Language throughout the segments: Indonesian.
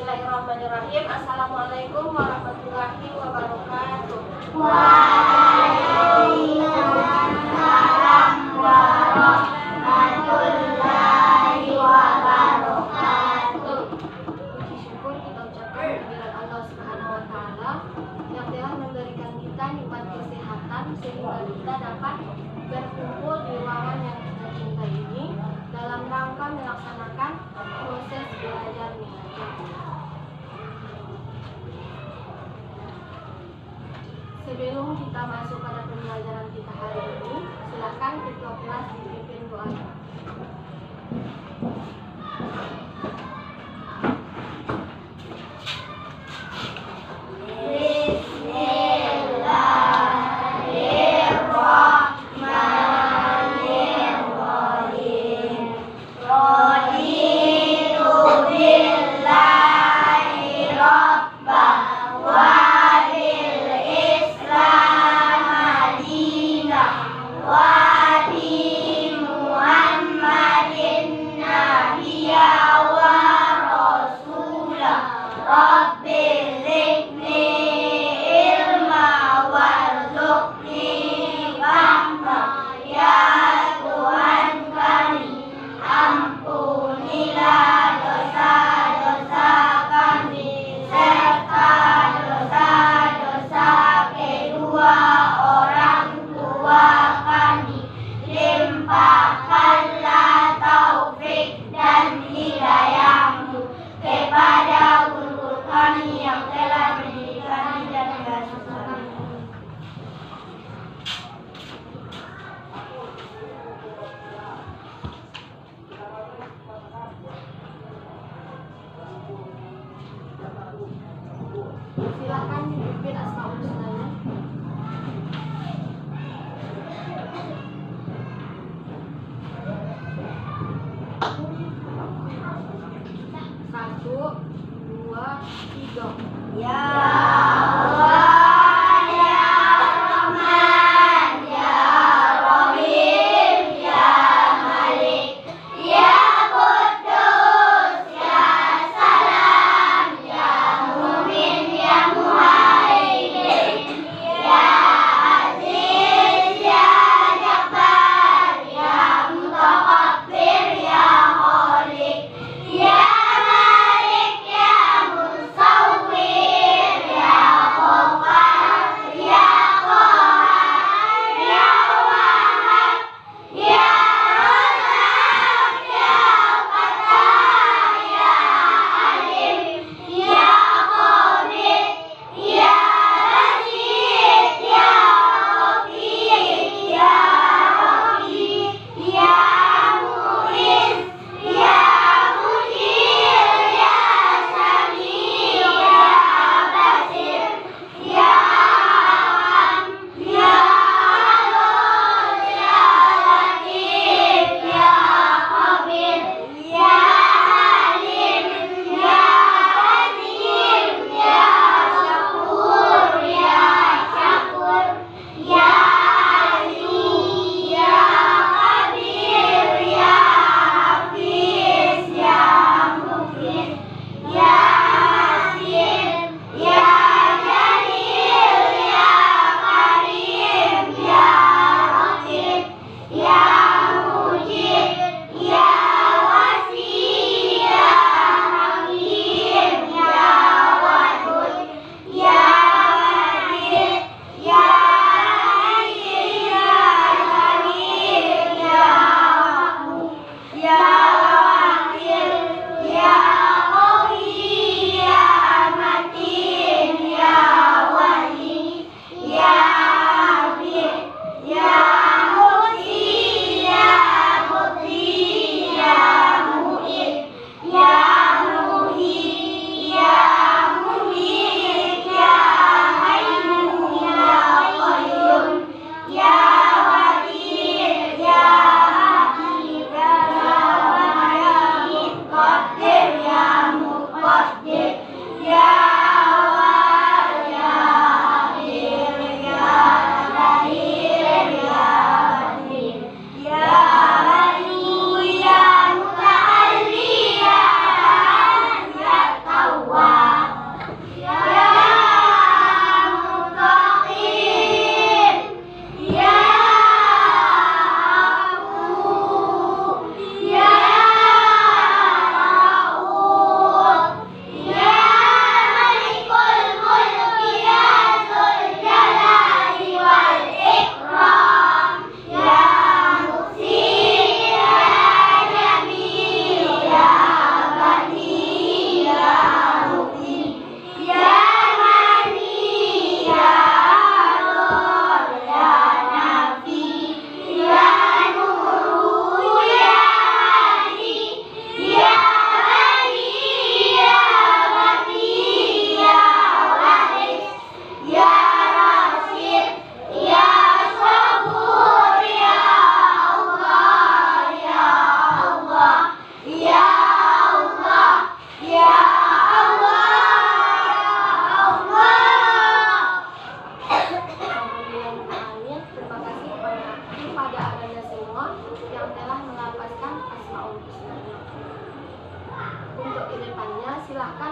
Bismillahirrahmanirrahim. Assalamualaikum warahmatullahi wabarakatuh. Waalaikumsalam warahmatullahi wabarakatuh. Puji syukur kita ucapkan kehadirat Allah Subhanahu wa taala yang telah memberikan kita nikmat kesehatan sehingga kita dapat berkumpul di ruangan yang kita cintai ini dalam rangka melaksanakan proses belajar mengajar. Sebelum kita masuk pada pembelajaran kita hari ini, silakan ketua kelas dipimpin doa. Silakan dipimpin asmaul husnanya. Satu, dua, tiga. Ya Allah, ya Rahman, ya Rahim, ya Malik, ya Qudus, ya Salam, ya Mumin, ya Muhaimin,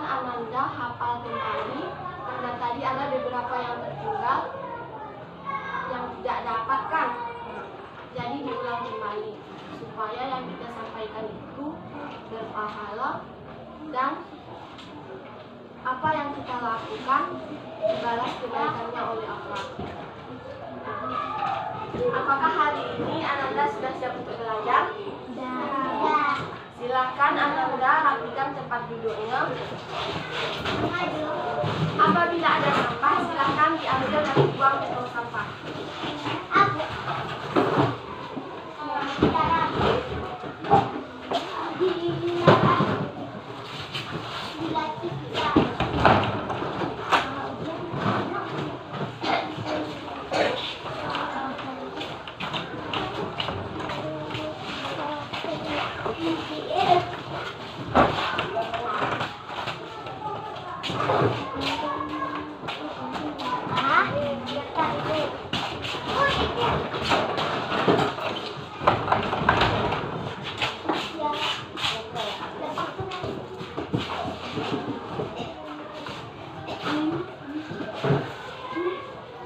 Silahkan Ananda hafal kembali karena tadi ada beberapa yang tertinggal yang tidak dapatkan. Jadi diulang kembali supaya yang kita sampaikan itu berpahala dan apa yang kita lakukan dibalas kebaikannya oleh Allah. Apakah hari ini Ananda sudah siap untuk belajar? Sudah. Silahkan Ananda rapikan tempat duduknya. Apabila ada sampah, silahkan diambil dan dibuang ke tong sampah.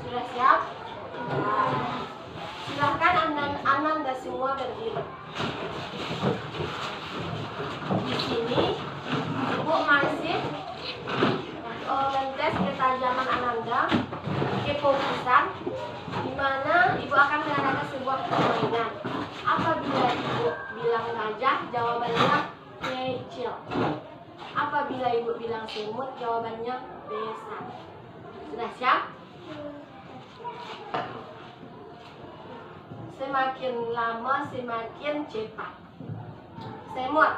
Sudah siap? Silahkan Ananda semua berdiri. Di sini Ibu masih mentes ketajaman Ananda, kefokusan, di mana Ibu akan mengadakan sebuah permainan. Apabila Ibu bilang gajah, jawabannya kecil. Apabila Ibu bilang semut, jawabannya besar. Sudah siap? Semakin lama semakin cepat. Semut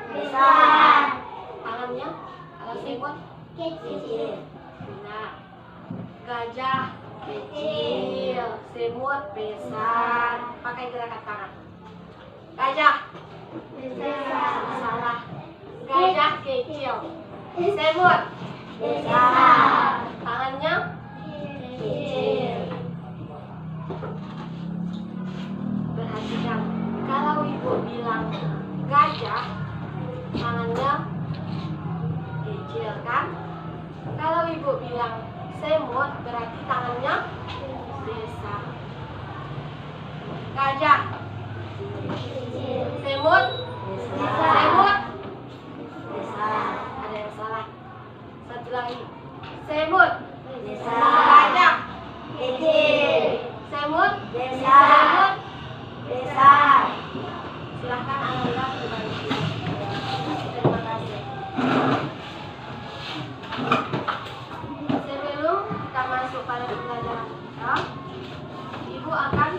Besar. tangannya, kalau semut Kecil. benar. Gajah kecil, semut besar. Pakai gerakan tangan. Gajah Besar. salah. Gajah kecil, semut Besar. tangannya Kecil. perhatikan. Kalau Ibu bilang gajah, tangannya kecil kan? Kalau Ibu bilang semut, berarti tangannya besar. Gajah, Kecil. semut, Besar. semut. Besar. Ada yang salah. Satu lagi. Semut, Besar. gajah, Kecil. semut, Besar. semut. Besar. Silahkan Ananda kembali. Terima kasih. Sebelum kita masuk pada pembelajaran kita, Ibu akan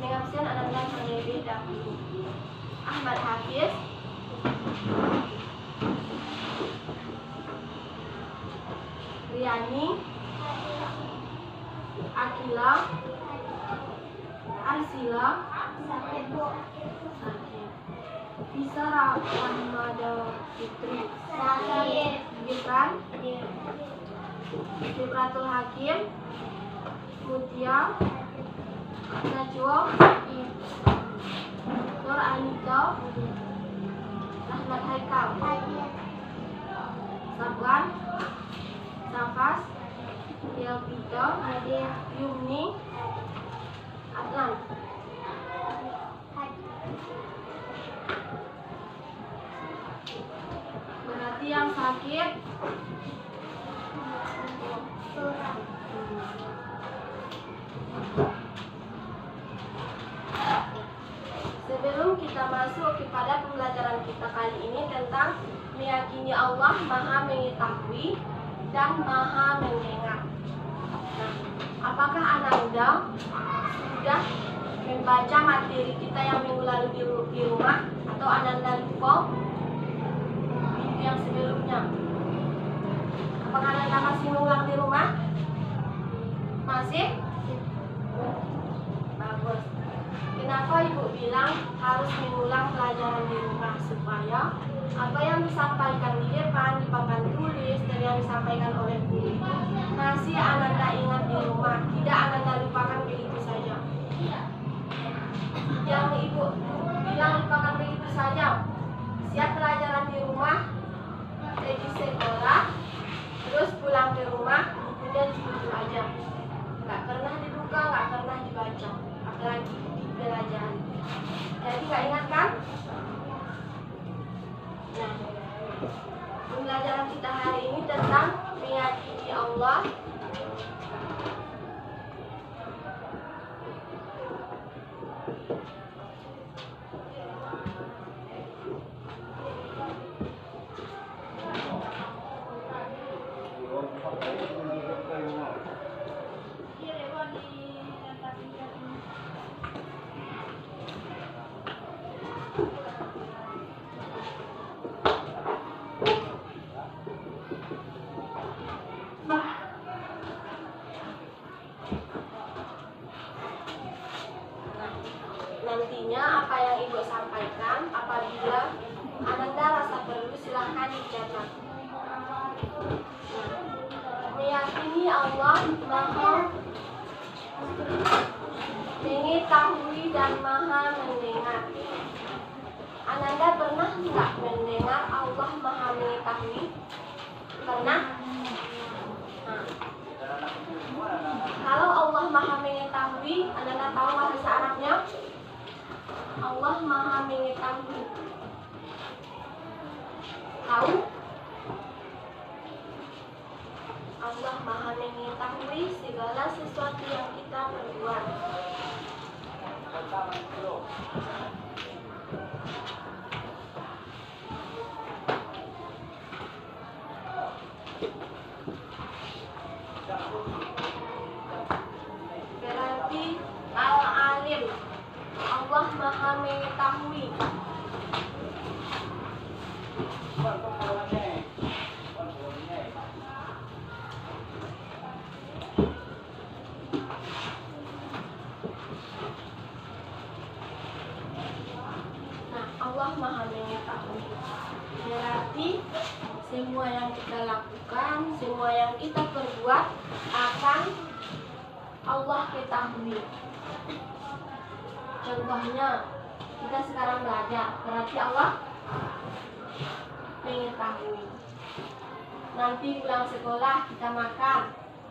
mengabsen Ananda terlebih dahulu. Ahmad Hafiz, Riani, Akila, Arsila, Sakit, Isara Rahmada Fitri, Sakit. Gibran, Fibratul Hakim, Mutia, Najwa, Nur Anita, Rahmat Haikal, Sabwan, Safas, Yelvita, Yumni, Adnan. Berarti yang sakit sebelum kita masuk kepada pembelajaran kita kali ini tentang meyakini Allah Maha Mengetahui dan Maha Mendengar. Nah, apakah Ananda sudah membaca materi kita yang minggu lalu di rumah atau Ananda lupa minggu yang sebelumnya? Apakah Ananda masih mengulang di rumah? Masih? Bagus. Kenapa Ibu bilang harus mengulang pelajaran di rumah? Supaya apa yang disampaikan di depan, di papan tulis, dan yang disampaikan oleh guru itu masih Ananda ingat di rumah. Tidak Ananda lupakan begitu saja. Yang Ibu bilang lupakan begitu saja. Siap pelajaran di rumah? Ready, set, go. Nantinya apa yang Ibu sampaikan, apabila Ananda rasa perlu silahkan dicatat. Meyakini Allah Maha mengetahui dan Maha mendengar. Ananda pernah nggak mendengar Allah Maha mengetahui? Pernah? Nah, kalau Allah Maha mengetahui, Ananda tahu bahasa Arabnya? Allah Maha mengetahui. Tahu? Allah Maha mengetahui segala sesuatu yang kita perbuat. Berarti Al-Alim, Allah Maha mengetahui. Allah Maha mengetahui. Berarti semua yang kita lakukan, semua yang kita perbuat akan Allah ketahui. Contohnya, kita sekarang belajar, berarti Allah mengetahui. Nanti pulang sekolah kita makan,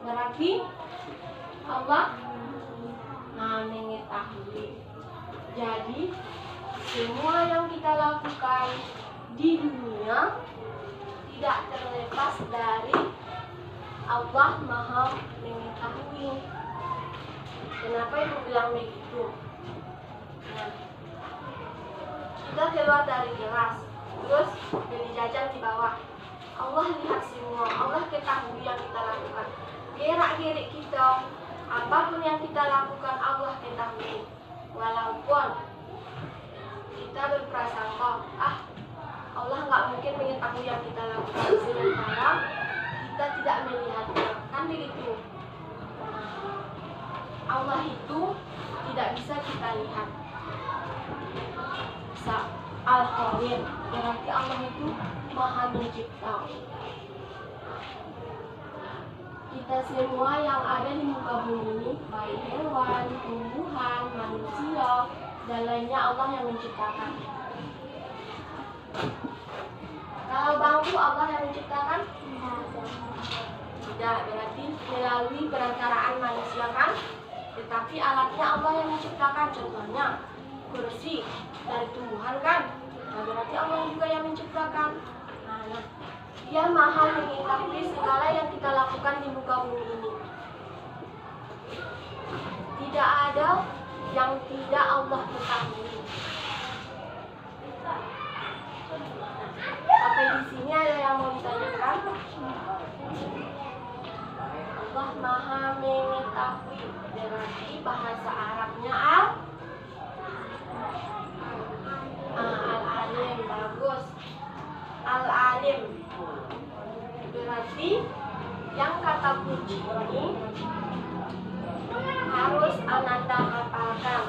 berarti Allah mengetahui. Jadi semua yang kita lakukan di dunia tidak terlepas dari Allah Maha mengetahui. Kenapa Ibu bilang begitu? Nah, kita keluar dari kelas, terus beli jajan di bawah. Allah lihat semua, Allah ketahui yang kita lakukan. Gerak-gerik kita, apapun yang kita lakukan Allah ketahui. Walaupun kita berprasangka, Allah nggak mungkin mengetahui yang kita lakukan, sementara kita tidak melihatnya, kan begitu. Allah itu tidak bisa kita lihat. Al-Khabir, berarti Allah itu Maha Mencipta. Kita semua yang ada di muka bumi ini, baik hewan, tumbuhan, manusia, dan lainnya Allah yang menciptakan. Kalau bangku Allah yang menciptakan? Tidak, berarti melalui perantaraan manusia kan? Tetapi alatnya Allah yang menciptakan. Contohnya kursi dari tumbuhan kan? Nah, berarti Allah juga yang menciptakan. Nah, Dia Maha mengetahui segala yang kita lakukan di muka bumi ini. Tidak ada yang tidak Allah ketahui. Sampai di sini ada yang mau ditanyakan? Allah Maha mengetahui, berarti bahasa Arabnya Al-Alim. Bagus. Al-Alim berarti yang kata kunci ini harus Ananda hafalkan.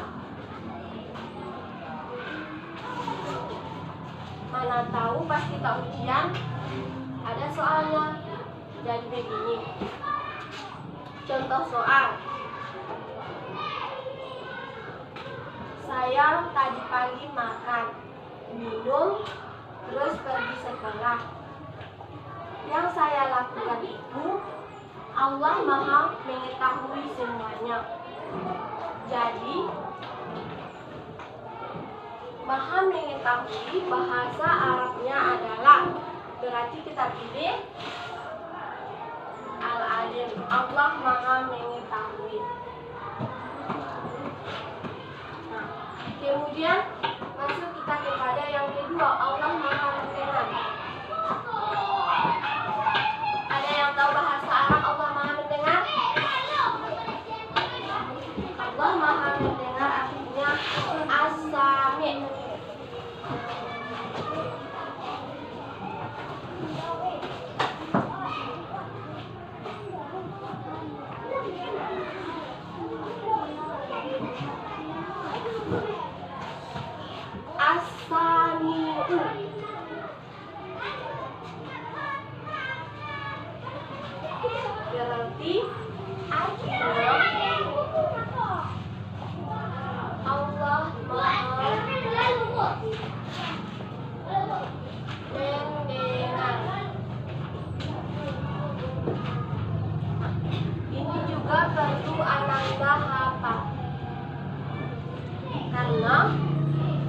Mana tahu pas kita ujian ada soalnya. Jadi begini, contoh soal. Saya tadi pagi makan, minum, terus pergi sekolah. Yang saya lakukan itu Allah Maha mengetahui semuanya. Jadi Maha mengetahui bahasa Arabnya adalah, berarti kita pilih Al-Alim, Allah Maha mengetahui. Nah, kemudian masuk kita kepada yang kedua, Allah Maha mendengar. Ada yang tahu bahasa Arab? Berarti Allah Maha mendengar. Ini juga perlu Ananda hafal. Karena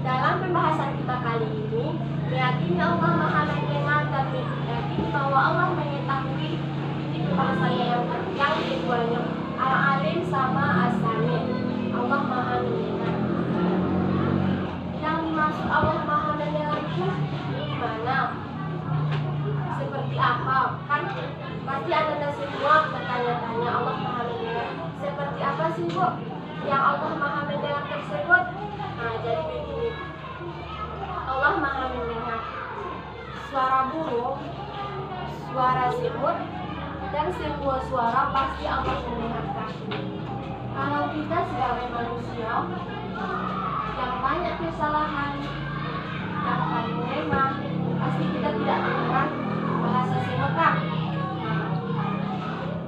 dalam pembahasan kita kali ini meyakini Allah Maha mendengar dan meyakini bahwa Allah mengetahui. Ini pembahasannya yang keduanya Al-Alim sama As-Sami. Allah Maha mendengar. Yang dimaksud Allah Maha mendengar itu gimana? Seperti apa? Kan pasti Anda semua bertanya-tanya Allah Maha mendengar. Seperti apa sih Bu yang Allah Maha mendengar tersebut? Nah, jadi begini. Allah Maha mendengar suara burung, suara semut, dan semua suara pasti Allah mendengarkan. Kalau kita sebagai manusia yang banyak kesalahan, yang paling lemah, pasti kita tidak mendengar bahasa semut kan?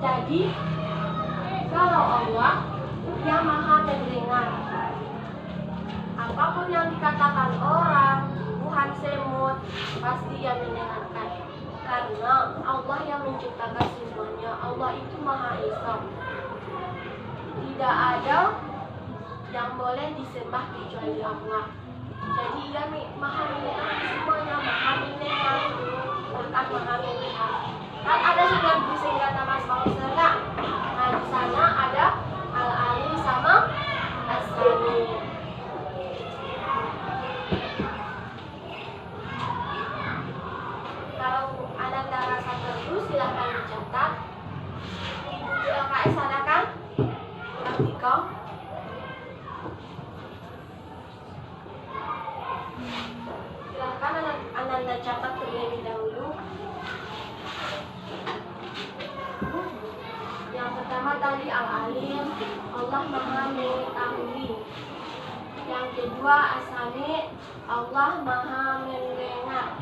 Jadi kalau Allah yang Maha mendengar, apapun yang dikatakan orang, Tuhan semut, pasti Ia mendengarkan. Karena Allah yang menciptakan semuanya. Allah itu Maha Esa. Tidak ada yang boleh disembah kecuali Allah. Jadi Ia Maha mendengar semuanya, Maha mendengar, bahkan Maha melihat. Kan ada sudah disebut nama sponsor nggak? Nah di sana ada Al-Alim sama As-Sami. Kalau Ananda rasa perlu silahkan dicatat. Di buku LKS ada kan? Praktikum. Silahkan Ananda catat terlebih dahulu. Yang pertama tadi Al-Alim, Allah Maha mengetahui. Yang kedua As-Sami, Allah Maha mendengar.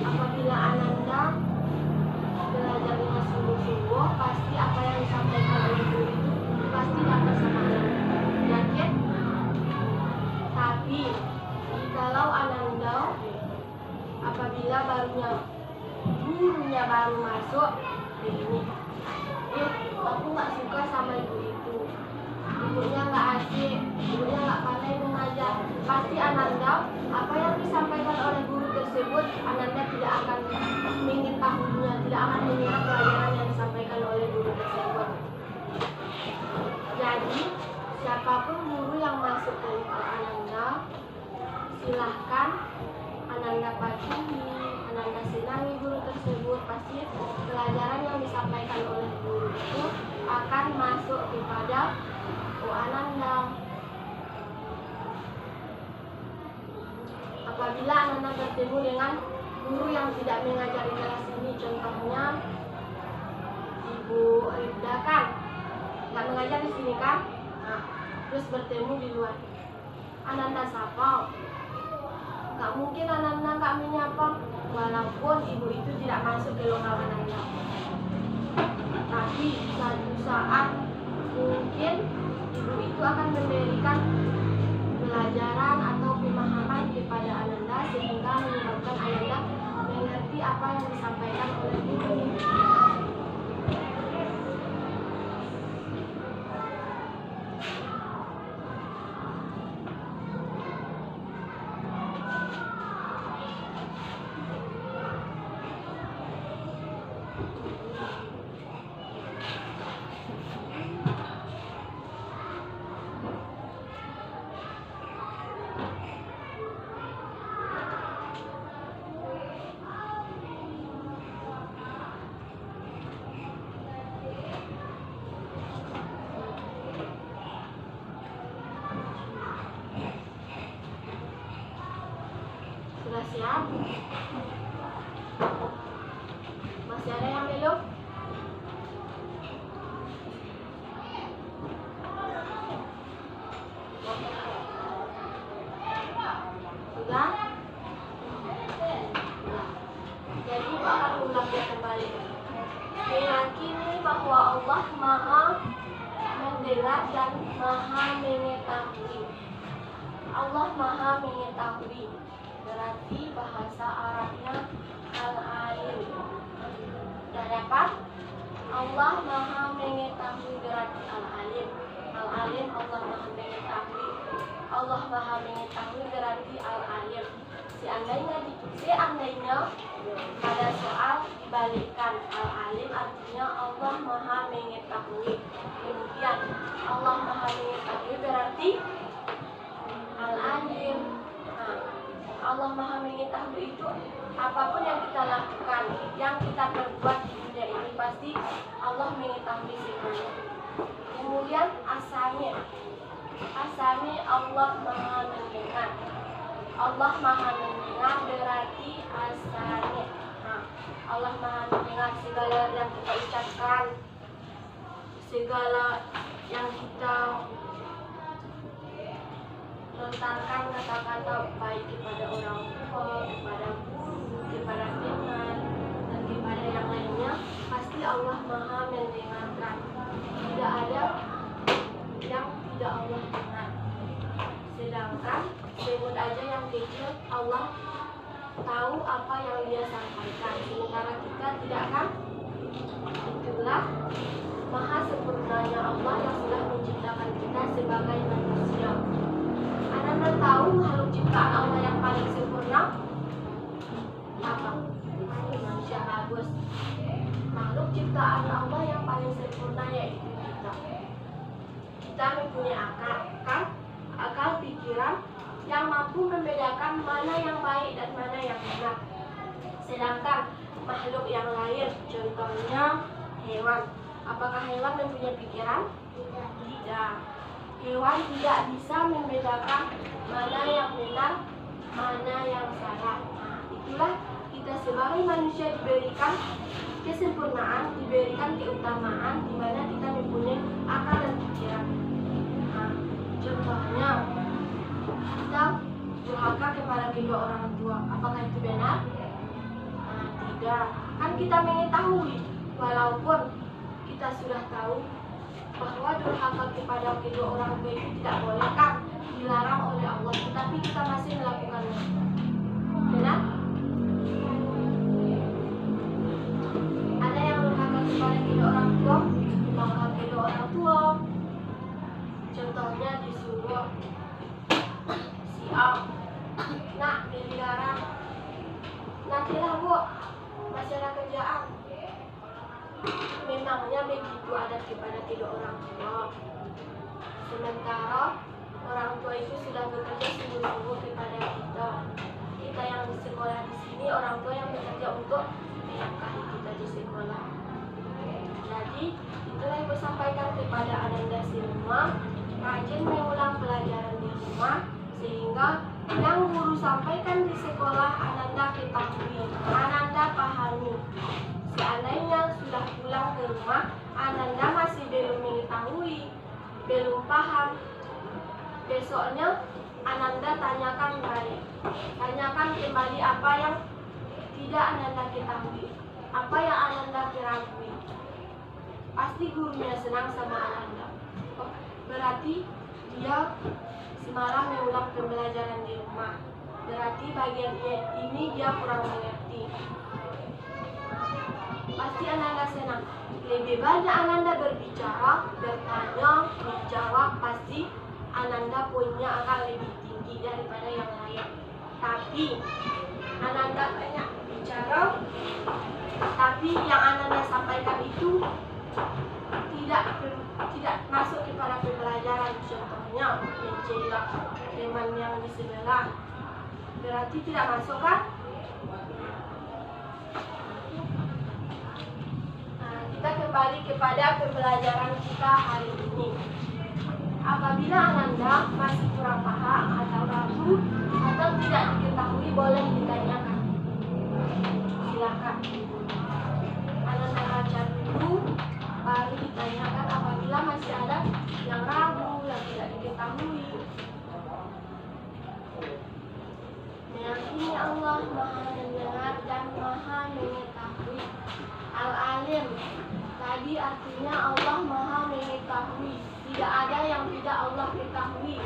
Apabila Ananda belajar dengan sungguh-sungguh, pasti apa yang disampaikan oleh guru itu pasti dapat sama Ananda. Yakin? Tapi kalau Ananda apabila gurunya baru masuk begini, aku nggak suka sama ibu itu, ibunya nggak asik, ibunya nggak pandai mengajar, pasti Ananda apa yang disampaikan oleh guru tersebut Ananda tidak akan mengetahuinya, tidak akan mengingat pelajaran yang disampaikan oleh guru tersebut. Jadi siapapun guru yang masuk ke Ananda, silahkan Ananda patuhi, Ananda senangi guru tersebut, pasti pelajaran yang disampaikan oleh guru itu akan masuk kepada Ananda. Apabila Ananda bertemu dengan guru yang tidak mengajari kelas ini, contohnya Ibu Ribda kan nggak mengajar di sini kan, nah, terus bertemu di luar, Ananda sapa, nggak mungkin Ananda nggak menyapa, walaupun ibu itu tidak masuk ke lokal Ananda. Tapi suatu saat mungkin ibu itu akan memberikan pelajaran atau pemahaman kepada Ananda sehingga menyebabkan Ananda mengerti apa yang disampaikan oleh guru. Masih ada yang belum? Sudah? Jadi akan ulangnya kembali. Meyakini bahwa Allah Maha mendengar dan Maha mengetahui. Allah Maha mengetahui berarti bahasa Arabnya al-alim. Sudah dapat? Allah Maha mengetahui berarti al-alim. Al-alim Allah Maha mengetahui. Allah Maha mengetahui berarti al-alim. Seandainya pada soal dibalikkan al-alim artinya Allah Maha mengetahui. Kemudian Allah Maha mengetahui berarti al-alim. Allah Maha mengetahui itu apapun yang kita lakukan, yang kita perbuat di dunia ini pasti Allah mengetahui semuanya. Kemudian asami Allah Maha mendengar. Allah Maha mendengar berarti asami. Allah Maha mendengar segala yang kita ucapkan, segala yang kita lontarkan kata-kata baik kepada orang tua, kepada guru, kepada teman, dan kepada yang lainnya, pasti Allah Maha mendengarkan. Tidak ada yang tidak Allah dengar. Sedangkan sebut aja yang kecil, Allah tahu apa yang dia sampaikan, sementara kita tidak kan? Itulah Maha sempurnanya Allah yang sudah menciptakan kita sebagai manusia. Anda tahu makhluk ciptaan Allah yang paling sempurna apa? Manusia. Bagus. Makhluk ciptaan Allah yang paling sempurna yaitu kita. Kita mempunyai akal, kan? Akal pikiran yang mampu membedakan mana yang baik dan mana yang benar. Sedangkan makhluk yang lain, contohnya hewan. Apakah hewan mempunyai pikiran? Tidak. Hewan tidak bisa membedakan mana yang benar, mana yang salah. Itulah kita sebagai manusia diberikan kesempurnaan, diberikan keutamaan di mana kita mempunyai akal dan pikiran. Contohnya, kita durhaka kepada kedua orang tua. Apakah itu benar? Tidak. Kan kita mengetahui, walaupun kita sudah tahu bahwa durhaka kepada kedua orang tua itu tidak boleh, kan? Dilarang oleh Allah, tetapi kita masih melakukannya. Benar? Ada yang durhaka kepada kedua orang tua, maka kedua orang tua, contohnya disuruh si A, nak dilarang, nantilah bu, masih ada kerjaan. Memangnya begitu adat kepada kedua orang tua. Sementara orang tua itu sudah bekerja sungguh-sungguh kepada kita. Kita yang di sekolah di sini, orang tua yang bekerja untuk menafkahi kita di sekolah. Jadi itulah yang saya sampaikan kepada Ananda semua. Rajin mengulang pelajaran di rumah sehingga yang guru sampaikan di sekolah Ananda ketahui, Ananda pahami. Seandainya sudah pulang ke rumah, Ananda masih belum mengetahui, belum paham, besoknya Ananda tanyakan kembali apa yang tidak Ananda ketahui, apa yang Ananda ketahui. Pasti gurunya senang sama Ananda. Berarti dia semalam mengulang pembelajaran di rumah. Berarti bagian ini dia kurang mengerti. Pasti Ananda senang. Lebih banyak Ananda berbicara, bertanya, menjawab, pasti Ananda punya akan lebih tinggi daripada yang lain. Tapi Ananda banyak bicara, tapi yang Ananda sampaikan itu tidak masuk kepada pembelajaran. Contohnya mencela teman yang di sebelah, berarti tidak masuk, kan? Kita kembali kepada pembelajaran kita hari ini. Apabila Ananda masih kurang paham atau ragu atau tidak diketahui, boleh ditanyakan artinya Allah Maha mengetahui. Tidak ada yang tidak Allah ketahui.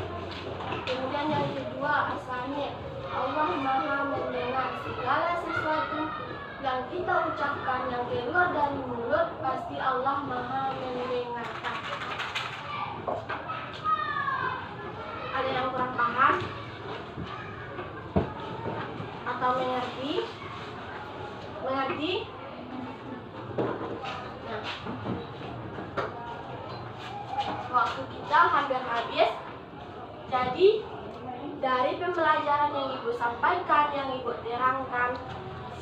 Kemudian yang kedua, asami. Allah Maha mendengar segala sesuatu yang kita ucapkan, yang keluar dari mulut, pasti Allah Maha mendengarkan. Ada yang kurang paham atau mengerti? Mengerti? Nah, waktu kita hampir habis. Jadi dari pembelajaran yang Ibu sampaikan, yang Ibu terangkan,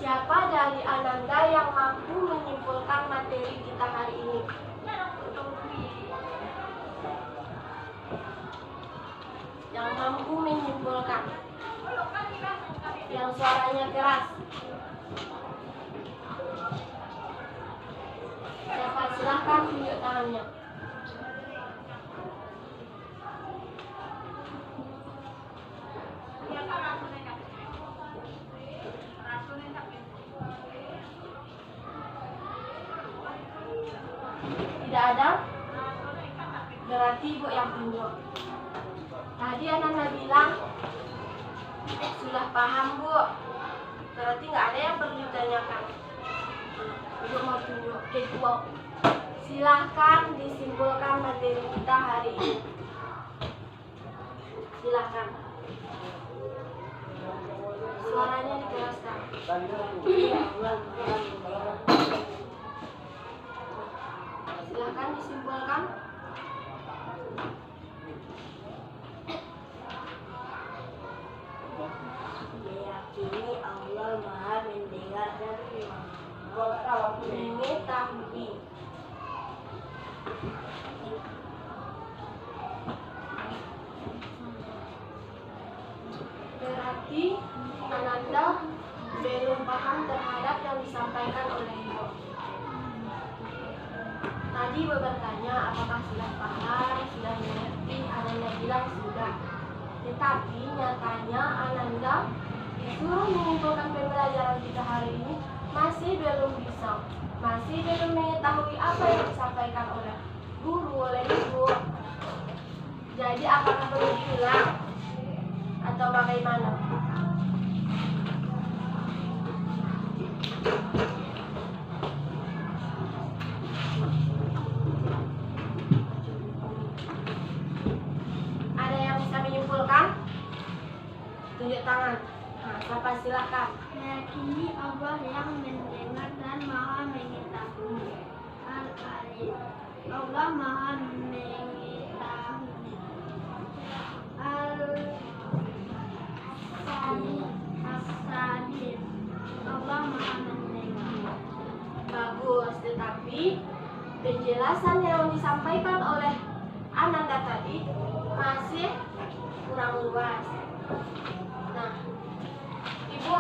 siapa dari Ananda yang mampu menyimpulkan materi kita hari ini? Yang mampu menyimpulkan, yang suaranya keras. Siapa? Silahkan tunjuk tangannya. Tidak ada? Berarti Ibu yang tunjuk. Tadi Ananda bilang sudah paham, Bu. Berarti nggak ada yang perlu ditanyakan. Ibu mau tunjuk. Kedua, silahkan disimpulkan materi kita hari ini. Silahkan. Suaranya dikeraskan. Silahkan disimpulkan. Meyakini Allah Maha mendengar dan mengetahui. Berarti Ananda belum paham terhadap yang disampaikan oleh Ibu. Tadi Ibu bertanya apakah sudah paham, sudah mengerti. Ananda bilang sudah. Tetapi nyatanya Ananda disuruh mengumpulkan pembelajaran kita hari ini masih belum bisa, masih belum mengetahui apa yang disampaikan oleh guru, oleh Ibu. Jadi apakah perlu diulang atau bagaimana? Ada yang bisa menyimpulkan? Tunjuk tangan. Nah, siapa silakan. meyakini Allah yang mendengar dan Maha mengetahui. Al-Alim, Allah Maha mengetahui. As-Sadir, Allah Maha mendengar. Bagus, tetapi penjelasan yang disampaikan oleh Ananda tadi masih kurang luas. Nah, Ibu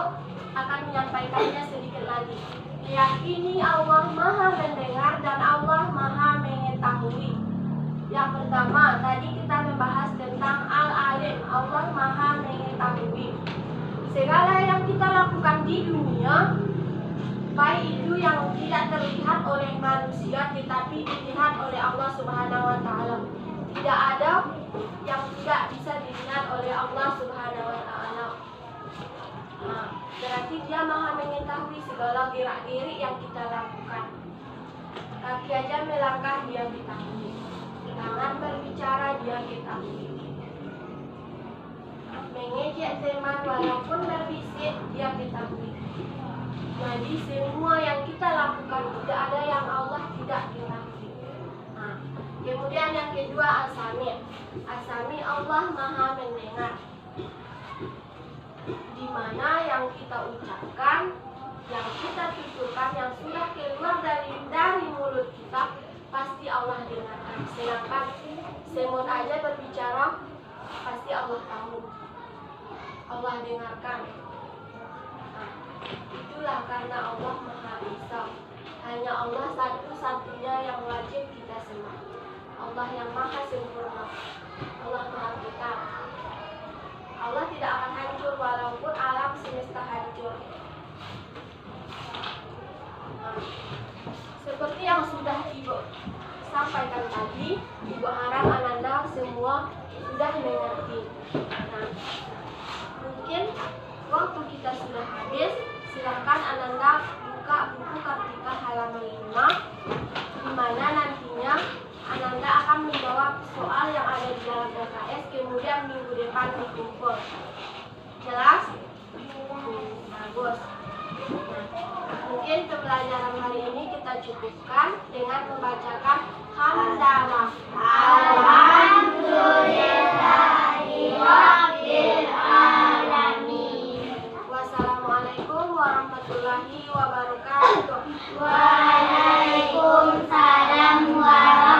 akan menyampaikannya sedikit lagi. Meyakini Allah Maha mendengar dan Allah Maha mengetahui. Yang pertama, tadi kita membahas tentang Al-Alim, Allah Maha mengetahui. Segala yang kita lakukan di dunia, baik itu yang tidak terlihat oleh manusia tetapi dilihat oleh Allah Subhanahu wa Ta'ala. Tidak ada yang tidak bisa dilihat oleh Allah Subhanahu wa Ta'ala. Nah, berarti Dia Maha mengetahui segala gerak-gerik yang kita lakukan. Kaki aja melangkah Dia ketahui. Tangan berbicara Dia ketahui. Mengejek teman walaupun berbisik Dia ketahui. Jadi semua yang kita lakukan tidak ada yang Allah tidak ketahui. Nah, kemudian yang kedua As-Sami. As-Sami Allah Maha mendengar. Di mana yang kita ucapkan, yang kita tuturkan, yang sudah keluar dari mulut kita, pasti Allah dengarkan. Sedangkan semut aja berbicara, pasti Allah tahu. Allah dengarkan. Nah, itulah karena Allah Maha Esa. Hanya Allah satu-satunya yang wajib kita sembah. Allah yang Maha Sempurna. Allah Maha Esa. Allah tidak akan hancur walaupun alam semesta hancur. Nah, seperti yang sudah Ibu tadi, Ibu harap Ananda semua sudah mengerti. Nah, mungkin waktu kita sudah habis, silakan Ananda buka buku Kartika halaman 5, di mana nantinya Ananda akan menjawab soal yang ada di dalam LKS, kemudian minggu depan dikumpul. Jelas? Bagus. Mungkin pembelajaran hari ini kita cukupkan dengan membacakan hamdalah. Alhamdulillahirrahmanirrahim. Wassalamualaikum warahmatullahi wabarakatuh. Waalaikumsalam warahmatullahi